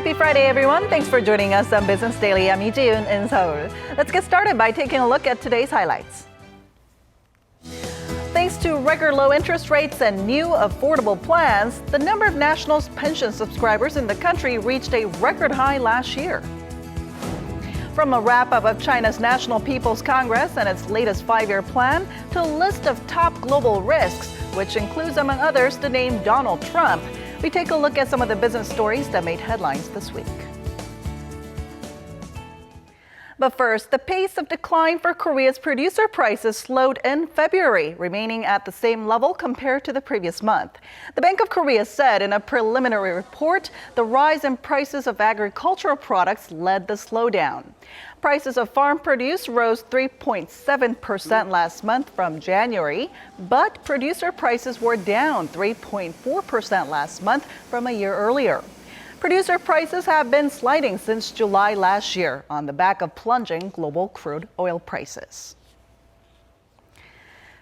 Happy Friday, everyone. Thanks for joining us on Business Daily. I'm Lee Ji-yoon in Seoul. Let's get started by taking a look at today's highlights. Thanks to record low interest rates and new affordable plans, the number of national pension subscribers in the country reached a record high last year. From a wrap-up of China's National People's Congress and its latest five-year plan to a list of top global risks, which includes, among others, the name Donald Trump, we take a look at some of the business stories that made headlines this week. But first, the pace of decline for Korea's producer prices slowed in February, remaining at the same level compared to the previous month. The Bank of Korea said in a preliminary report, the rise in prices of agricultural products led the slowdown. Prices of farm produce rose 3.7% last month from January, but producer prices were down 3.4% last month from a year earlier. Producer prices have been sliding since July last year on the back of plunging global crude oil prices.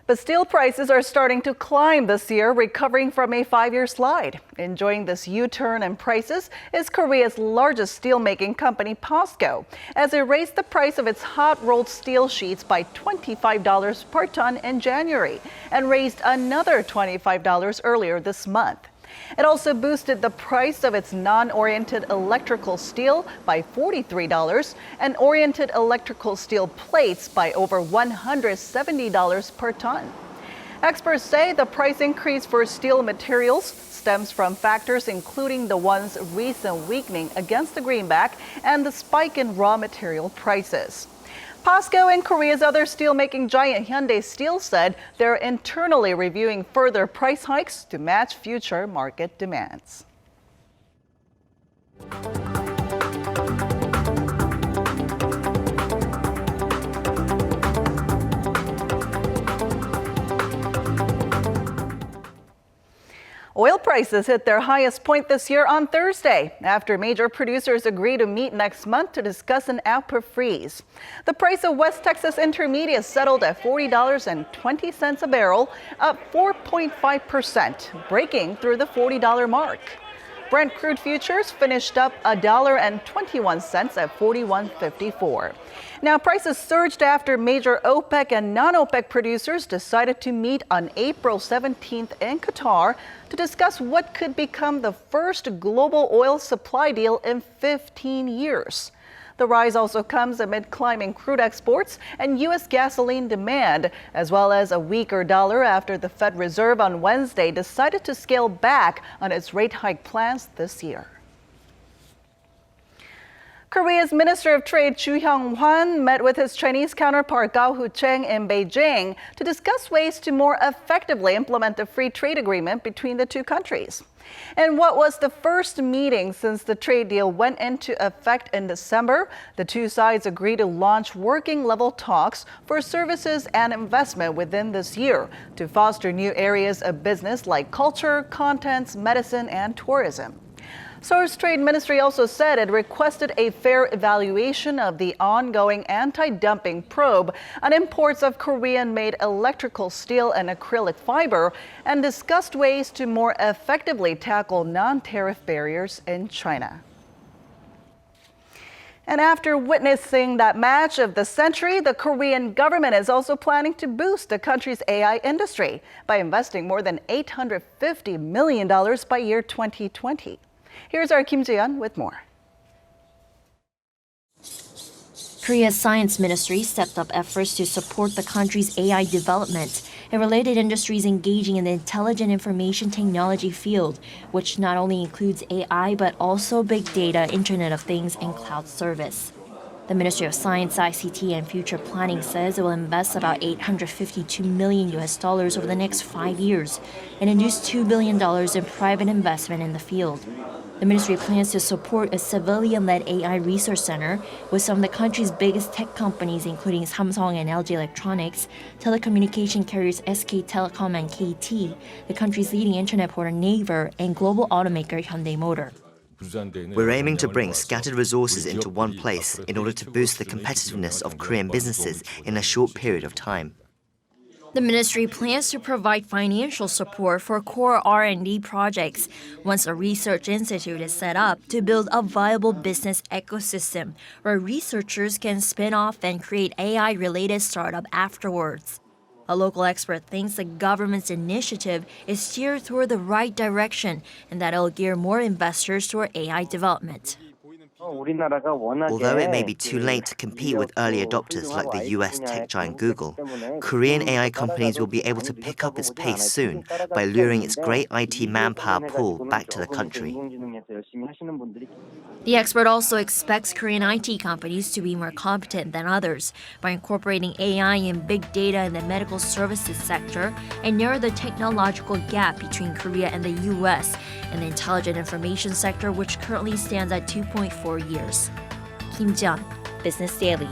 But steel prices are starting to climb this year, recovering from a five-year slide. Enjoying this U-turn in prices is Korea's largest steelmaking company, POSCO, as it raised the price of its hot-rolled steel sheets by $25 per ton in January and raised another $25 earlier this month. It also boosted the price of its non-oriented electrical steel by $43 and oriented electrical steel plates by over $170 per ton. Experts say the price increase for steel materials stems from factors including the won's recent weakening against the greenback and the spike in raw material prices. POSCO and Korea's other steelmaking giant Hyundai Steel said they're internally reviewing further price hikes to match future market demands. Oil prices hit their highest point this year on Thursday after major producers agree to meet next month to discuss an output freeze. The price of West Texas Intermediate settled at $40.20 a barrel, up 4.5%, breaking through the $40 mark. Brent crude futures finished up $1.21 at $41.54. Now, prices surged after major OPEC and non-OPEC producers decided to meet on April 17th in Qatar to discuss what could become the first global oil supply deal in 15 years. The rise also comes amid climbing crude exports and U.S. gasoline demand, as well as a weaker dollar after the Fed Reserve on Wednesday decided to scale back on its rate hike plans this year. Korea's Minister of Trade Chu Hyung-hwan met with his Chinese counterpart Gao Hu-cheng in Beijing to discuss ways to more effectively implement the free trade agreement between the two countries. In what was the first meeting since the trade deal went into effect in December, the two sides agreed to launch working-level talks for services and investment within this year to foster new areas of business like culture, contents, medicine, and tourism. Seoul's Trade Ministry also said it requested a fair evaluation of the ongoing anti-dumping probe on imports of Korean-made electrical steel and acrylic fiber and discussed ways to more effectively tackle non-tariff barriers in China. And after witnessing that match of the century, the Korean government is also planning to boost the country's AI industry by investing more than $850 million by year 2020. Here's our Kim Ji-yeon with more. Korea's Science Ministry stepped up efforts to support the country's AI development and related industries engaging in the intelligent information technology field, which not only includes AI but also big data, Internet of Things, and cloud service. The Ministry of Science, ICT, and Future Planning says it will invest about $852 million over the next 5 years and induce $2 billion in private investment in the field. The ministry plans to support a civilian-led AI research center with some of the country's biggest tech companies, including Samsung and LG Electronics, telecommunication carriers SK Telecom and KT, the country's leading internet portal Naver, and global automaker Hyundai Motor. We're aiming to bring scattered resources into one place in order to boost the competitiveness of Korean businesses in a short period of time. The ministry plans to provide financial support for core R&D projects once a research institute is set up to build a viable business ecosystem where researchers can spin off and create AI-related startup afterwards. A local expert thinks the government's initiative is steered toward the right direction and that it'll gear more investors toward AI development. Although it may be too late to compete with early adopters like the US tech giant Google, Korean AI companies will be able to pick up its pace soon by luring its great IT manpower pool back to the country. The expert also expects Korean IT companies to be more competent than others by incorporating AI and big data in the medical services sector and narrow the technological gap between Korea and the US and the intelligent information sector, which currently stands at 2.4 years. Kim Jeon, Business Daily.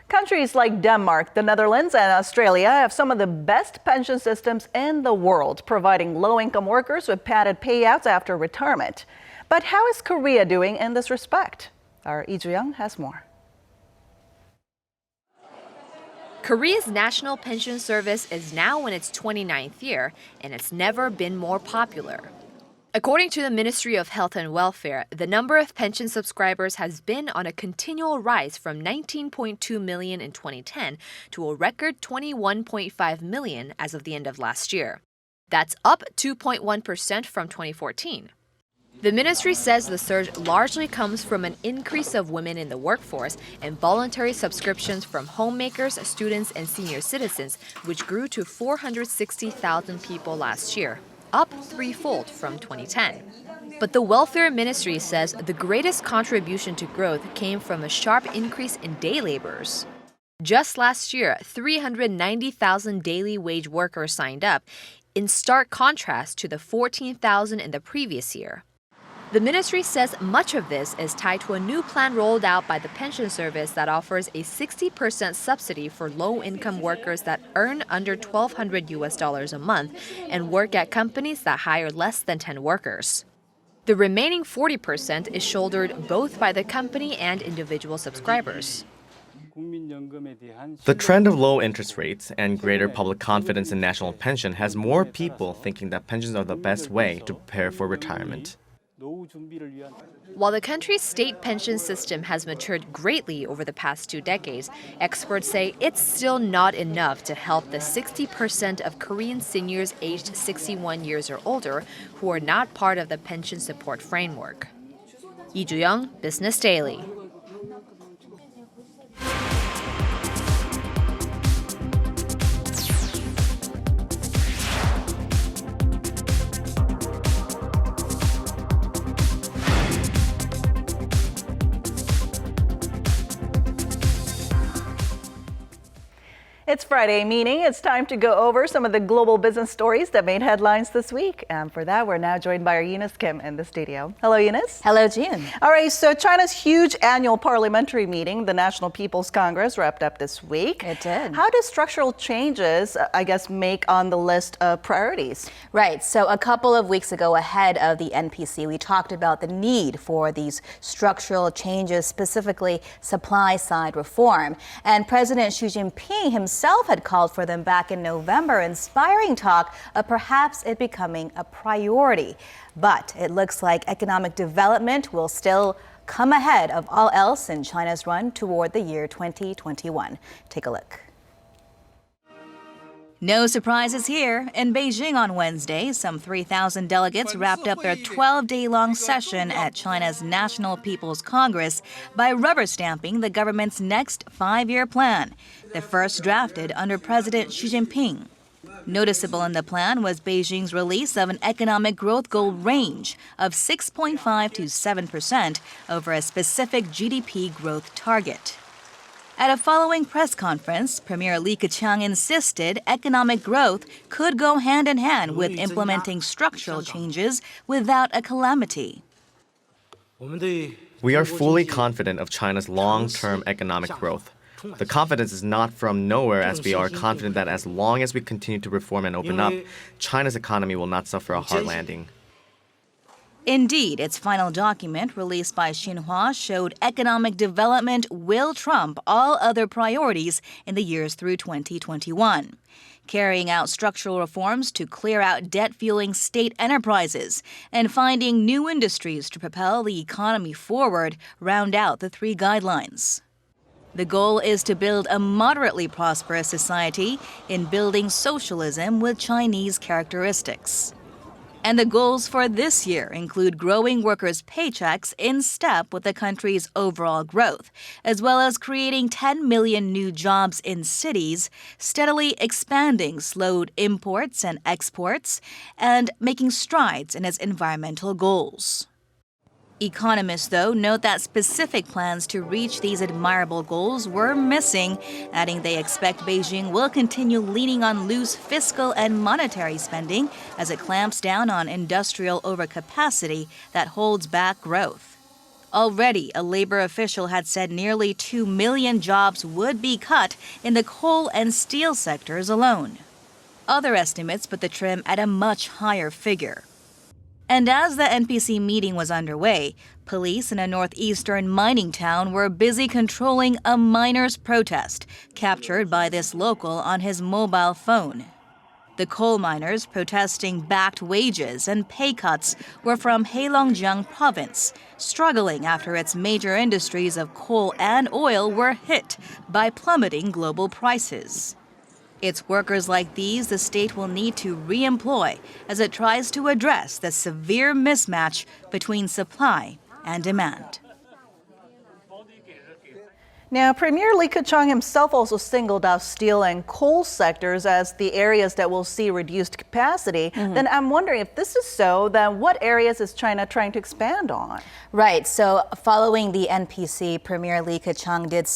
Countries like Denmark, the Netherlands, and Australia have some of the best pension systems in the world, providing low-income workers with padded payouts after retirement. But how is Korea doing in this respect? Our Lee Joo-young has more. Korea's national pension service is now in its 29th year, and it's never been more popular. According to the Ministry of Health and Welfare, the number of pension subscribers has been on a continual rise from 19.2 million in 2010 to a record 21.5 million as of the end of last year. That's up 2.1% from 2014. The ministry says the surge largely comes from an increase of women in the workforce and voluntary subscriptions from homemakers, students, and senior citizens, which grew to 460,000 people last year, up threefold from 2010. But the Welfare Ministry says the greatest contribution to growth came from a sharp increase in day laborers. Just last year, 390,000 daily wage workers signed up, in stark contrast to the 14,000 in the previous year. The ministry says much of this is tied to a new plan rolled out by the pension service that offers a 60% subsidy for low-income workers that earn under $1,200 a month and work at companies that hire less than 10 workers. The remaining 40% is shouldered both by the company and individual subscribers. The trend of low interest rates and greater public confidence in national pension has more people thinking that pensions are the best way to prepare for retirement. While the country's state pension system has matured greatly over the past 2 decades, experts say it's still not enough to help the 60% of Korean seniors aged 61 years or older who are not part of the pension support framework. Lee Joo-young, Business Daily. It's Friday, meaning it's time to go over some of the global business stories that made headlines this week. And for that, we're now joined by our Eunice Kim in the studio. Hello, Eunice. Hello, Jean. All right, so China's huge annual parliamentary meeting, the National People's Congress, wrapped up this week. It did. How do structural changes, make on the list of priorities? Right. So a couple of weeks ago, ahead of the NPC, we talked about the need for these structural changes, specifically supply-side reform. And President Xi Jinping himself had called for them back in November, inspiring talk of perhaps it becoming a priority. But it looks like economic development will still come ahead of all else in China's run toward the year 2021. Take a look. No surprises here. In Beijing on Wednesday, some 3,000 delegates wrapped up their 12-day-long session at China's National People's Congress by rubber stamping the government's next 5-year plan, the first drafted under President Xi Jinping. Noticeable in the plan was Beijing's release of an economic growth goal range of 6.5 to 7% over a specific GDP growth target. At a following press conference, Premier Li Keqiang insisted economic growth could go hand in hand with implementing structural changes without a calamity. We are fully confident of China's long-term economic growth. The confidence is not from nowhere, as we are confident that as long as we continue to reform and open up, China's economy will not suffer a hard landing. Indeed, its final document, released by Xinhua, showed economic development will trump all other priorities in the years through 2021. Carrying out structural reforms to clear out debt-fueling state enterprises and finding new industries to propel the economy forward round out the three guidelines. The goal is to build a moderately prosperous society in building socialism with Chinese characteristics. And the goals for this year include growing workers' paychecks in step with the country's overall growth, as well as creating 10 million new jobs in cities, steadily expanding slowed imports and exports, and making strides in its environmental goals. Economists, though, note that specific plans to reach these admirable goals were missing, adding they expect Beijing will continue leaning on loose fiscal and monetary spending as it clamps down on industrial overcapacity that holds back growth. Already, a labor official had said nearly 2 million jobs would be cut in the coal and steel sectors alone. Other estimates put the trim at a much higher figure. And as the NPC meeting was underway, police in a northeastern mining town were busy controlling a miners' protest, captured by this local on his mobile phone. The coal miners protesting backed wages and pay cuts were from Heilongjiang province, struggling after its major industries of coal and oil were hit by plummeting global prices. It's workers like these the state will need to re-employ as it tries to address the severe mismatch between supply and demand. Now, Premier Li Keqiang himself also singled out steel and coal sectors as the areas that will see reduced capacity. Then I'm wondering, if this is so, then what areas is China trying to expand on? Right. So following the NPC, Premier Li Keqiang did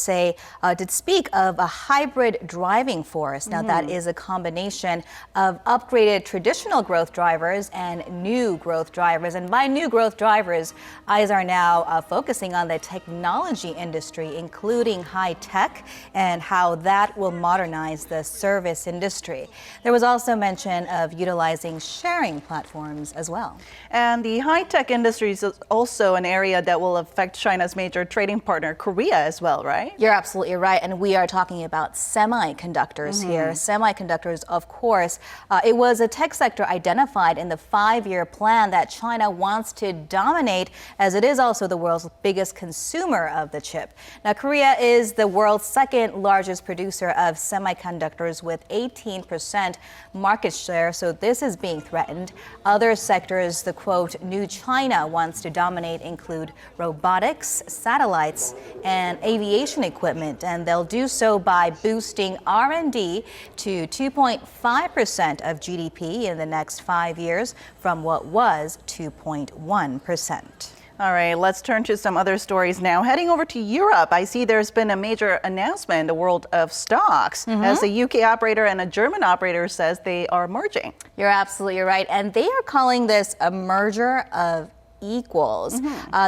speak of a hybrid driving force. Now, that is a combination of upgraded traditional growth drivers and new growth drivers. And by new growth drivers, eyes are now focusing on the technology industry, including high tech, and how that will modernize the service industry. There was also mention of utilizing sharing platforms as well. And the high tech industry is also an area that will affect China's major trading partner, Korea, as well, right? You're absolutely right. And we are talking about semiconductors here. Semiconductors, of course. It was a tech sector identified in the 5-year plan that China wants to dominate, as it is also the world's biggest consumer of the chip. Now, Korea is the world's second largest producer of semiconductors with 18% market share, so this is being threatened. Other sectors the quote, new China wants to dominate include robotics, satellites, and aviation equipment, and they'll do so by boosting R&D to 2.5% of GDP in the next 5 years from what was 2.1%. All right, let's turn to some other stories now. Heading over to Europe, I see there's been a major announcement in the world of stocks as a UK operator and a German operator says they are merging. You're absolutely right. And they are calling this a merger of equals.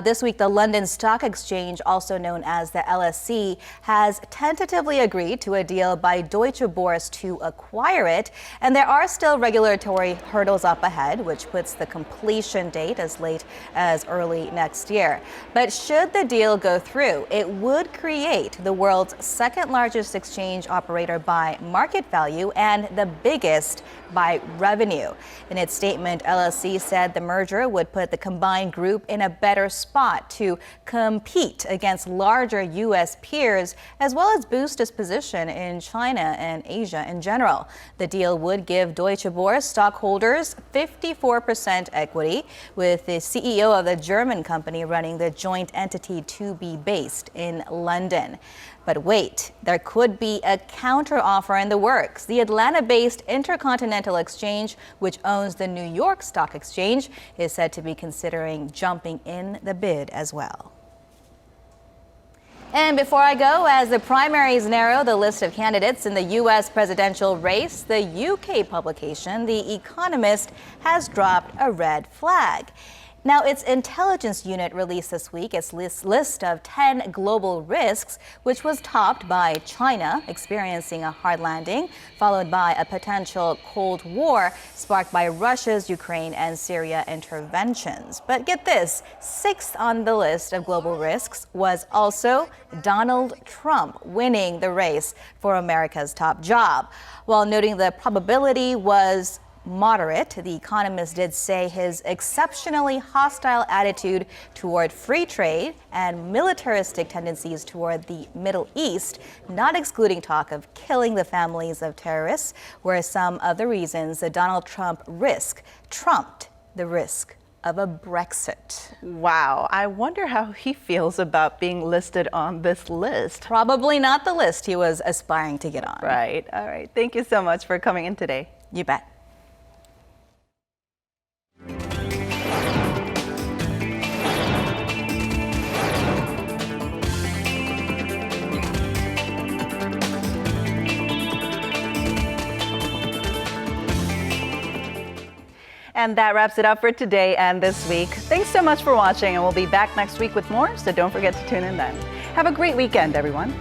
This week, the London Stock Exchange, also known as the LSE, has tentatively agreed to a deal by Deutsche Börse to acquire it. And there are still regulatory hurdles up ahead, which puts the completion date as late as early next year. But should the deal go through, it would create the world's second largest exchange operator by market value and the biggest by revenue. In its statement, LSE said the merger would put the combined group in a better spot to compete against larger U.S. peers, as well as boost its position in China and Asia in general. The deal would give Deutsche Börse stockholders 54% equity, with the CEO of the German company running the joint entity to be based in London. But wait, there could be a counteroffer in the works. The Atlanta-based Intercontinental Exchange, which owns the New York Stock Exchange, is said to be considering jumping in the bid as well. And before I go, as the primaries narrow the list of candidates in the U.S. presidential race, the UK publication, The Economist, has dropped a red flag. Now, its intelligence unit released this week its list of 10 global risks, which was topped by China experiencing a hard landing, followed by a potential Cold War sparked by Russia's Ukraine and Syria interventions. But get this, sixth on the list of global risks was also Donald Trump winning the race for America's top job. While noting the probability was moderate, The Economist did say his exceptionally hostile attitude toward free trade and militaristic tendencies toward the Middle East, not excluding talk of killing the families of terrorists, were some of the reasons that Donald Trump risk trumped the risk of a Brexit. Wow, I wonder how he feels about being listed on this list. Probably not the list he was aspiring to get on. Right, all right. Thank you so much for coming in today. You bet. And that wraps it up for today and this week. Thanks so much for watching, and we'll be back next week with more, so don't forget to tune in then. Have a great weekend, everyone.